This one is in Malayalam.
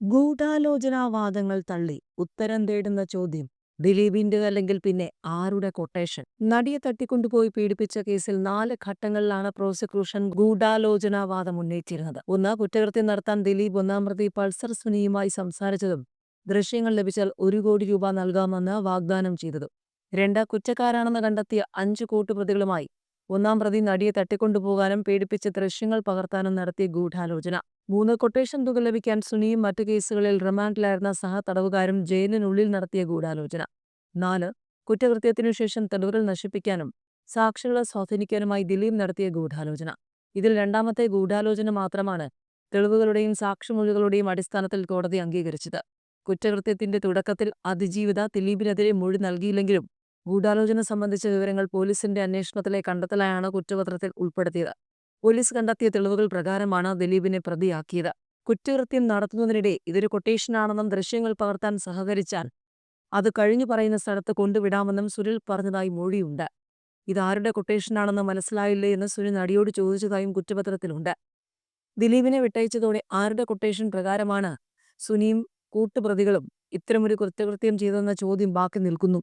ഗൂഢാലോചനാവാദങ്ങൾ തള്ളി ഉത്തരം തേടുന്ന ചോദ്യം. ദിലീപിന്റെ അല്ലെങ്കിൽ പിന്നെ ആരുടെ കൊട്ടേഷൻ? നടിയെ തട്ടിക്കൊണ്ടുപോയി പീഡിപ്പിച്ച കേസിൽ 4 ഘട്ടങ്ങളിലാണ് പ്രോസിക്യൂഷൻ ഗൂഢാലോചനാവാദം ഉന്നയിച്ചിരുന്നത്. ഒന്ന്, കുറ്റകൃത്യം നടത്താൻ ദിലീപ് ഒന്നാം പ്രതി പൾസർ സുനിയുമായി സംസാരിച്ചതും ദൃശ്യങ്ങൾ ലഭിച്ചാൽ 1 കോടി രൂപ നൽകാമെന്ന് വാഗ്ദാനം ചെയ്തതും. 2, കുറ്റക്കാരാണെന്ന് കണ്ടെത്തിയ 5 കൂട്ടുപ്രതികളുമായി ഒന്നാം പ്രതി നടിയെ തട്ടിക്കൊണ്ടുപോകാനും പീഡിപ്പിച്ച ദൃശ്യങ്ങൾ പകർത്താനും നടത്തിയ ഗൂഢാലോചന. 3, കൊട്ടേഷൻ തുക ലഭിക്കാൻ സുനിയും മറ്റു കേസുകളിൽ റിമാൻഡിലായിരുന്ന സഹതടവുകാരും ജയിലിനുള്ളിൽ നടത്തിയ ഗൂഢാലോചന. 4, കുറ്റകൃത്യത്തിനു ശേഷം തെളിവുകൾ നശിപ്പിക്കാനും സാക്ഷികളെ സ്വാധീനിക്കാനുമായി ദിലീപ് നടത്തിയ ഗൂഢാലോചന. ഇതിൽ രണ്ടാമത്തെ ഗൂഢാലോചന മാത്രമാണ് തെളിവുകളുടെയും സാക്ഷിമൊഴികളുടെയും അടിസ്ഥാനത്തിൽ കോടതി അംഗീകരിച്ചത്. കുറ്റകൃത്യത്തിന്റെ തുടക്കത്തിൽ അതിജീവിത ദിലീപിനെതിരെ മൊഴി നൽകിയില്ലെങ്കിലും ഗൂഢാലോചന സംബന്ധിച്ച വിവരങ്ങൾ പോലീസിന്റെ അന്വേഷണത്തിലെ കണ്ടെത്തലായാണ് കുറ്റപത്രത്തിൽ ഉൾപ്പെടുത്തിയത്. പോലീസ് കണ്ടെത്തിയ തെളിവുകൾ പ്രകാരമാണ് ദിലീപിനെ പ്രതിയാക്കിയത്. കുറ്റകൃത്യം നടത്തുന്നതിനിടെ ഇതൊരു കൊട്ടേഷനാണെന്നും ദൃശ്യങ്ങൾ പകർത്താൻ സഹകരിച്ചാൽ അത് കഴിഞ്ഞു പറയുന്ന സ്ഥലത്ത് കൊണ്ടുവിടാമെന്നും സുനിൽ പറഞ്ഞതായി മൊഴിയുണ്ട്. ഇതാരുടെ കൊട്ടേഷനാണെന്ന് മനസ്സിലായില്ലേ എന്ന് സുനിൽ നടിയോട് ചോദിച്ചതായും കുറ്റപത്രത്തിലുണ്ട്. ദിലീപിനെ വിട്ടയച്ചതോടെ ആരുടെ കൊട്ടേഷൻ പ്രകാരമാണ് സുനിയും കൂട്ടുപ്രതികളും ഇത്തരമൊരു കുറ്റകൃത്യം ചെയ്തതെന്ന ചോദ്യം ബാക്കി നിൽക്കുന്നു.